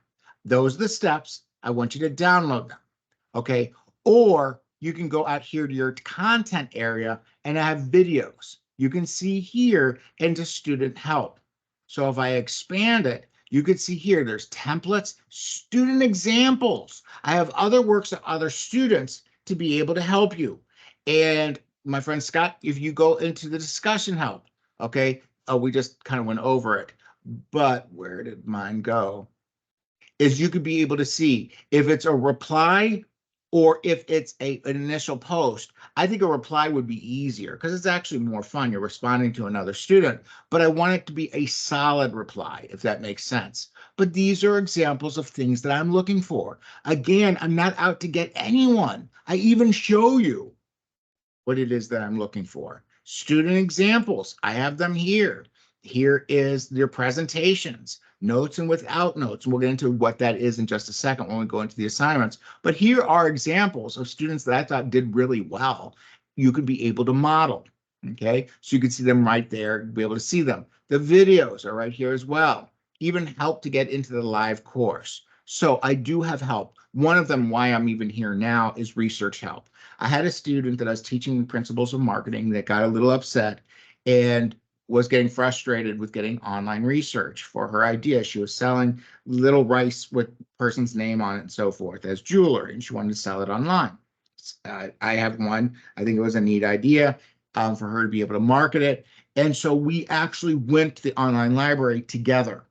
those are the steps. I want you to download them, okay? Or you can go out here to your content area and have videos. You can see here into student help. So if I expand it, you can see here, there's templates, student examples. I have other works of other students to be able to help you. And my friend Scott, if you go into the discussion help, okay, we just kind of went over it, but where did mine go? Is you could be able to see if it's a reply or if it's an initial post. I think a reply would be easier because it's actually more fun. You're responding to another student, but I want it to be a solid reply, if that makes sense. But these are examples of things that I'm looking for. Again, I'm not out to get anyone. I even show you what it is that I'm looking for. Student examples, I have them here. Here is their presentations, notes and without notes. We'll get into what that is in just a second when we go into the assignments. But here are examples of students that I thought did really well. You could be able to model, okay? So you can see them right there, be able to see them. The videos are right here as well. Even help to get into the live course. So I do have help. One of them, why I'm even here now, is research help. I had a student that I was teaching principles of marketing that got a little upset and was getting frustrated with getting online research for her idea. She was selling little rice with person's name on it and so forth as jewelry, and she wanted to sell it online. I have one. I think it was a neat idea for her to be able to market it. And so we actually went to the online library together.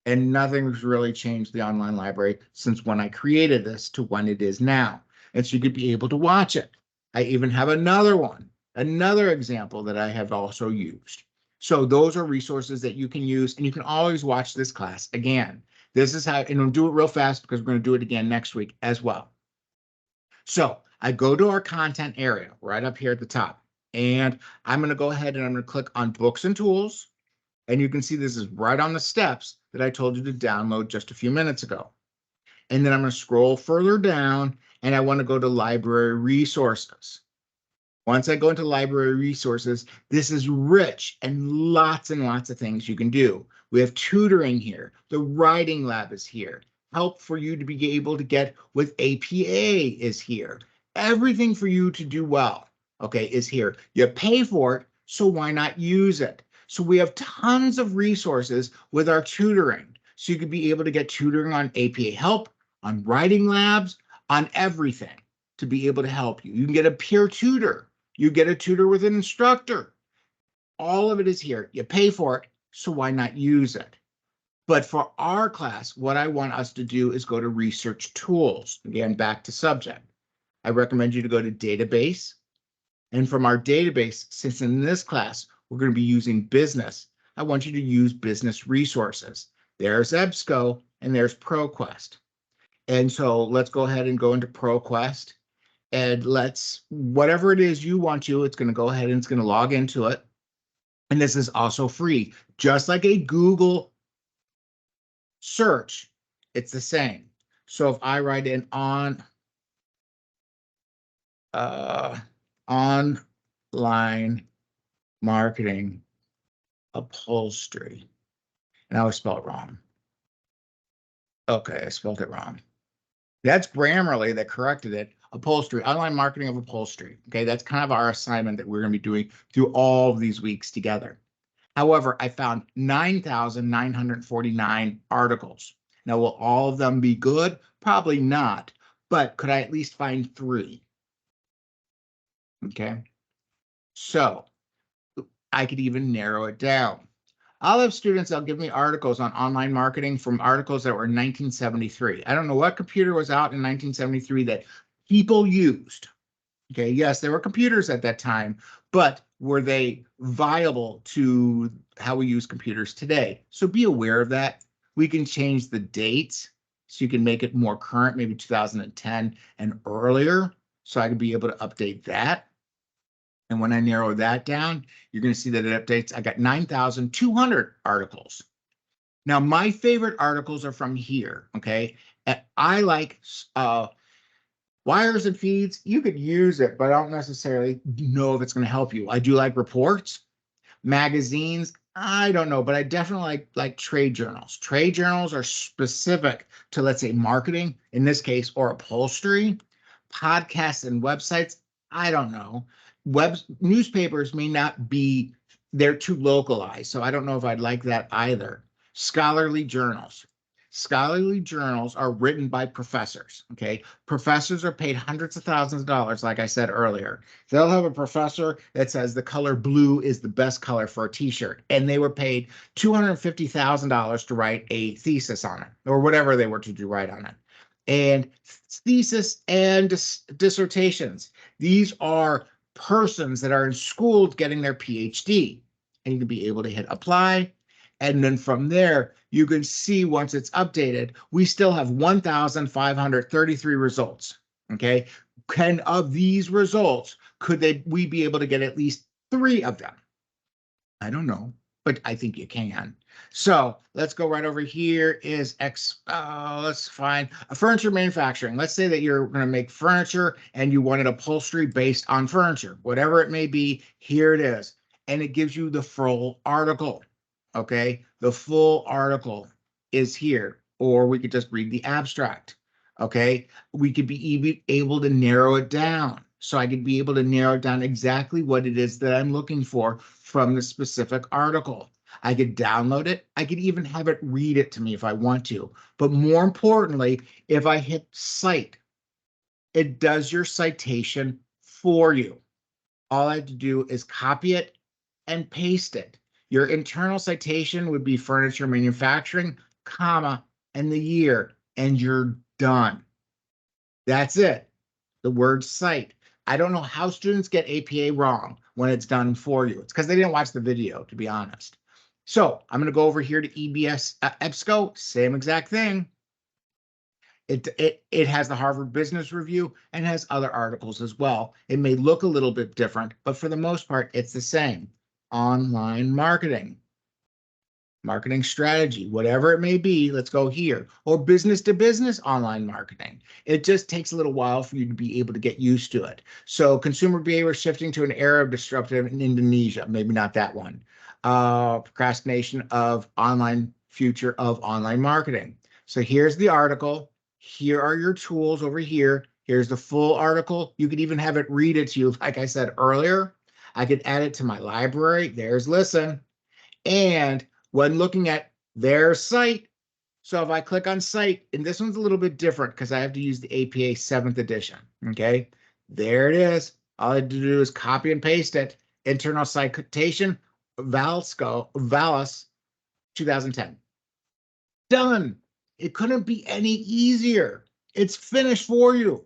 And nothing's really changed the online library since when I created this to when it is now. And so you could be able to watch it. I even have another one, another example that I have also used. So those are resources that you can use, and you can always watch this class again. This is how, and I'll do it real fast because we're going to do it again next week as well. So I go to our content area right up here at the top, and I'm going to go ahead and I'm going to click on books and tools. And you can see this is right on the steps that I told you to download just a few minutes ago. And then I'm going to scroll further down, and I want to go to library resources. Once I go into library resources, this is rich and lots of things you can do. We have tutoring here. The writing lab is here. Help for you to be able to get with APA is here. Everything for you to do well, okay, is here. You pay for it, so why not use it? So we have tons of resources with our tutoring. So you could be able to get tutoring on APA help, on writing labs, on everything to be able to help you. You can get a peer tutor. You get a tutor with an instructor. All of it is here. You pay for it, so why not use it? But for our class, what I want us to do is go to research tools. Again, back to subject. I recommend you to go to database. And from our database, since in this class, we're going to be using business, I want you to use business resources. There's EBSCO and there's ProQuest. And so let's go ahead and go into ProQuest. And let's, whatever it is you want to, it's going to go ahead and it's going to log into it. And this is also free, just like a Google Search, it's the same. So if I write in online marketing upholstery, and I always spell it wrong. Okay, I spelled it wrong. That's Grammarly that corrected it. Upholstery, online marketing of upholstery. Okay, that's kind of our assignment that we're going to be doing through all of these weeks together. However, I found 9,949 articles. Now, will all of them be good? Probably not, but could I at least find 3? Okay, so I could even narrow it down. I'll have students that'll give me articles on online marketing from articles that were in 1973. I don't know what computer was out in 1973 that people used. Okay, yes, there were computers at that time, but were they viable to how we use computers today? So be aware of that. We can change the dates so you can make it more current, maybe 2010 and earlier, so I can be able to update that. And when I narrow that down, you're going to see that it updates. I got 9,200 articles. Now, my favorite articles are from here, okay? And I like wires and feeds. You could use it, but I don't necessarily know if it's going to help you. I do like reports, magazines. I don't know, but I definitely like trade journals. Trade journals are specific to, let's say, marketing, in this case, or upholstery. Podcasts and websites, I don't know. Newspapers may not be, they're too localized, so I don't know if I'd like that either. Scholarly journals. Scholarly journals are written by professors, okay? Professors are paid hundreds of thousands of dollars, like I said earlier. They'll have a professor that says the color blue is the best color for a t-shirt, and they were paid $250,000 to write a thesis on it, or whatever they were to write on it. And thesis and dissertations, these are persons that are in school getting their PhD, and you can be able to hit apply. And then from there, you can see once it's updated, we still have 1,533 results. Okay. Of these results, we be able to get at least 3 of them? I don't know, but I think you can. So let's go right over here let's find a furniture manufacturing. Let's say that you're going to make furniture and you wanted upholstery based on furniture, whatever it may be. Here it is. And it gives you the full article. Okay. The full article is here, or we could just read the abstract. Okay. We could be even able to narrow it down. So I could be able to narrow down exactly what it is that I'm looking for from the specific article. I could download it. I could even have it read it to me if I want to. But more importantly, if I hit cite, it does your citation for you. All I have to do is copy it and paste it. Your internal citation would be furniture manufacturing, comma, and the year, and you're done. That's it. The word cite. I don't know how students get APA wrong when it's done for you. It's because they didn't watch the video, to be honest. So I'm going to go over here to EBS EBSCO, same exact thing. It has the Harvard Business Review and has other articles as well. It may look a little bit different, but for the most part, it's the same. Online marketing. Marketing strategy, whatever it may be, let's go here. Or business to business online marketing. It just takes a little while for you to be able to get used to it. So consumer behavior shifting to an era of disruptive in Indonesia, maybe not that one. Procrastination of future of online marketing. So here's the article. Here are your tools over here. Here's the full article. You could even have it read it to you. Like I said earlier, I could add it to my library. There's listen. And when looking at their site, so if I click on site, and this one's a little bit different because I have to use the APA 7th edition, okay? There it is. All I have to do is copy and paste it. Internal citation, Vallis, 2010. Done. It couldn't be any easier. It's finished for you.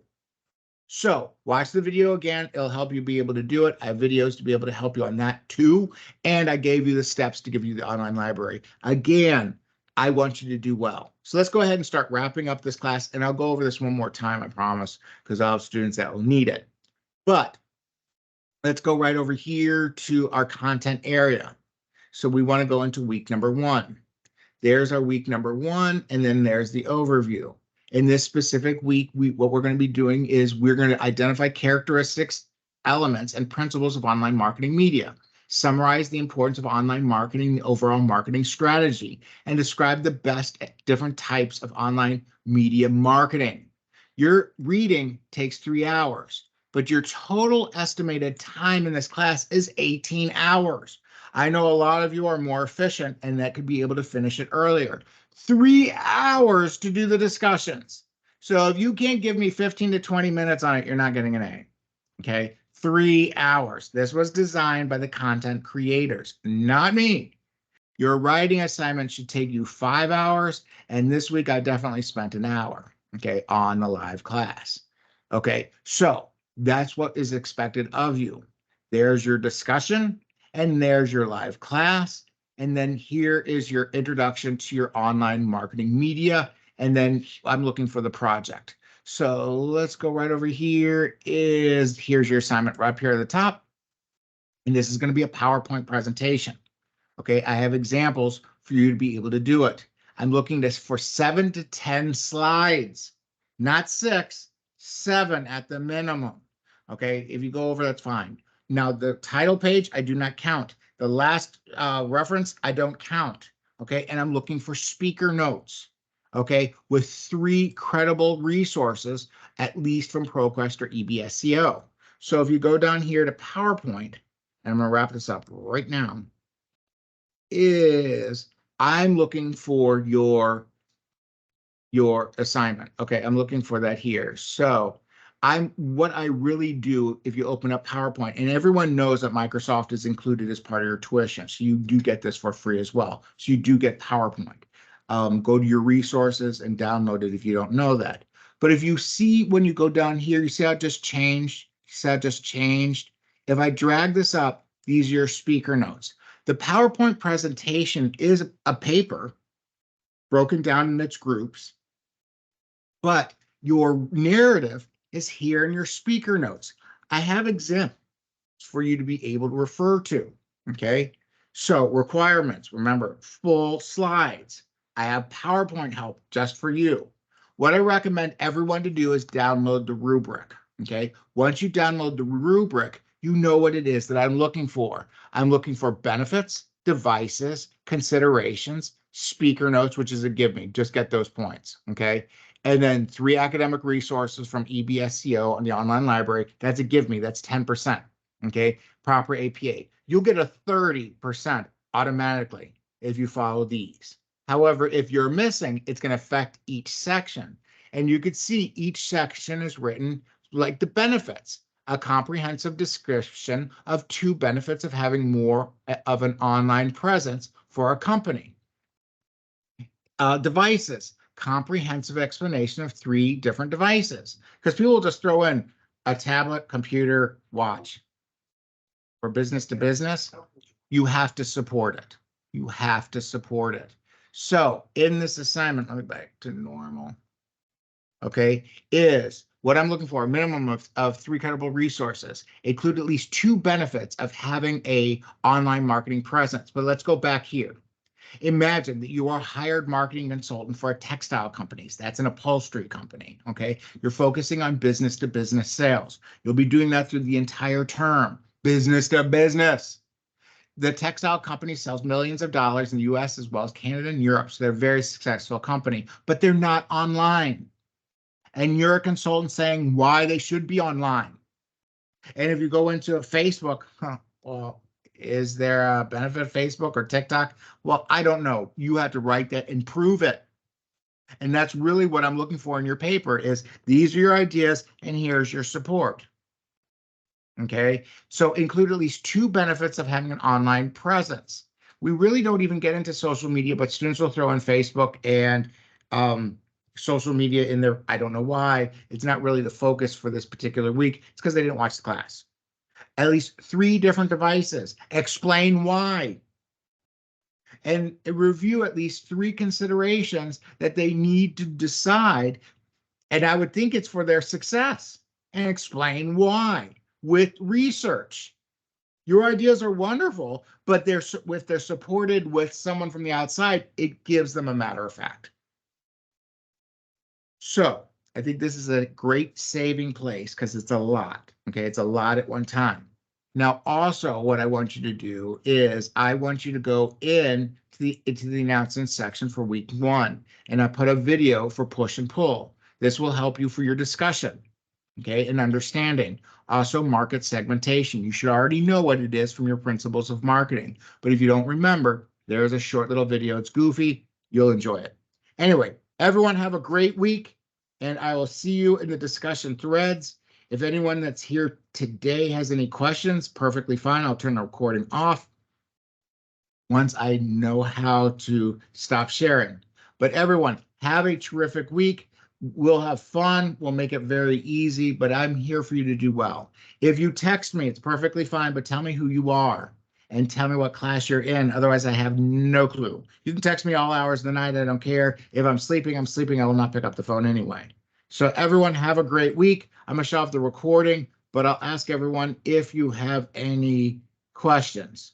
So watch the video again. It'll help you be able to do it. I have videos to be able to help you on that too. And I gave you the steps to give you the online library. Again, I want you to do well. So let's go ahead and start wrapping up this class. And I'll go over this one more time, I promise, because I'll have students that will need it. But let's go right over here to our content area. So we want to go into week number 1. There's our week number 1, and then there's the overview. In this specific week, what we're going to be doing is we're going to identify characteristics, elements, and principles of online marketing media, summarize the importance of online marketing, the overall marketing strategy, and describe the best different types of online media marketing. Your reading takes 3 hours, but your total estimated time in this class is 18 hours. I know a lot of you are more efficient and that could be able to finish it earlier. 3 hours to do the discussions. So if you can't give me 15 to 20 minutes on it, you're not getting an A. Okay, 3 hours. This was designed by the content creators, not me. Your writing assignment should take you 5 hours, and this week I definitely spent an hour, okay, on the live class. Okay, so that's what is expected of you. There's your discussion, and there's your live class. And then here is your introduction to your online marketing media. And then I'm looking for the project. So let's go right over here. Here's your assignment right up here at the top. And this is going to be a PowerPoint presentation. Okay, I have examples for you to be able to do it. I'm looking for 7 to 10 slides, not 6, 7 at the minimum. Okay, if you go over, that's fine. Now, the title page, I do not count. The last reference, I don't count. Okay, and I'm looking for speaker notes. Okay, with 3 credible resources, at least from ProQuest or EBSCO. So if you go down here to PowerPoint, and I'm going to wrap this up right now, I'm looking for your assignment. Okay, I'm looking for that here. So what I really do, if you open up PowerPoint, and everyone knows that Microsoft is included as part of your tuition, so you do get this for free as well. So you do get PowerPoint. Go to your resources and download it if you don't know that. But if you see when you go down here, you see how it just changed? See how it just changed? If I drag this up, these are your speaker notes. The PowerPoint presentation is a paper broken down in its groups, but your narrative is here in your speaker notes. I have examples for you to be able to refer to, okay? So requirements, remember, full slides. I have PowerPoint help just for you. What I recommend everyone to do is download the rubric, okay? Once you download the rubric, you know what it is that I'm looking for. I'm looking for benefits, devices, considerations, speaker notes, which is a give me, just get those points, okay? And then 3 academic resources from EBSCO on the online library. That's a give me, that's 10%, okay? Proper APA. You'll get a 30% automatically if you follow these. However, if you're missing, it's going to affect each section. And you could see each section is written like the benefits, a comprehensive description of 2 benefits of having more of an online presence for a company. Devices, comprehensive explanation of 3 different devices. Because people will just throw in a tablet, computer, watch. For business to business, you have to support it. You have to support it. So in this assignment, let me back to normal. Okay, is what I'm looking for, a minimum of 3 credible resources, include at least 2 benefits of having a online marketing presence. But let's go back here. Imagine that you are a hired marketing consultant for a textile company. That's an upholstery company, okay? You're focusing on business to business sales. You'll be doing that through the entire term, business to business. The textile company sells millions of dollars in the US as well as Canada and Europe, so they're a very successful company, but they're not online. And you're a consultant saying why they should be online. And if you go into Facebook, well, is there a benefit of Facebook or TikTok? Well, I don't know. You have to write that and prove it. And that's really what I'm looking for in your paper is these are your ideas and here's your support. Okay, so include at least 2 benefits of having an online presence. We really don't even get into social media, but students will throw in Facebook and social media in there. I don't know why. It's not really the focus for this particular week. It's because they didn't watch the class. At least 3 different devices. Explain why. And review at least 3 considerations that they need to decide. And I would think it's for their success. And explain why with research. Your ideas are wonderful, but if they're supported with someone from the outside, it gives them a matter of fact. So I think this is a great saving place because it's a lot. Okay, it's a lot at one time. Now, also, what I want you to do is I want you to go into the announcement section for week 1, and I put a video for push and pull. This will help you for your discussion, okay, and understanding. Also, market segmentation. You should already know what it is from your principles of marketing, but if you don't remember, there's a short little video. It's goofy. You'll enjoy it. Anyway, everyone have a great week, and I will see you in the discussion threads. If anyone that's here today has any questions, perfectly fine. I'll turn the recording off once I know how to stop sharing. But everyone, have a terrific week. We'll have fun. We'll make it very easy, but I'm here for you to do well. If you text me, it's perfectly fine, but tell me who you are and tell me what class you're in. Otherwise, I have no clue. You can text me all hours of the night. I don't care. If I'm sleeping, I'm sleeping. I will not pick up the phone anyway. So everyone have a great week. I'm going to shut off the recording, but I'll ask everyone if you have any questions.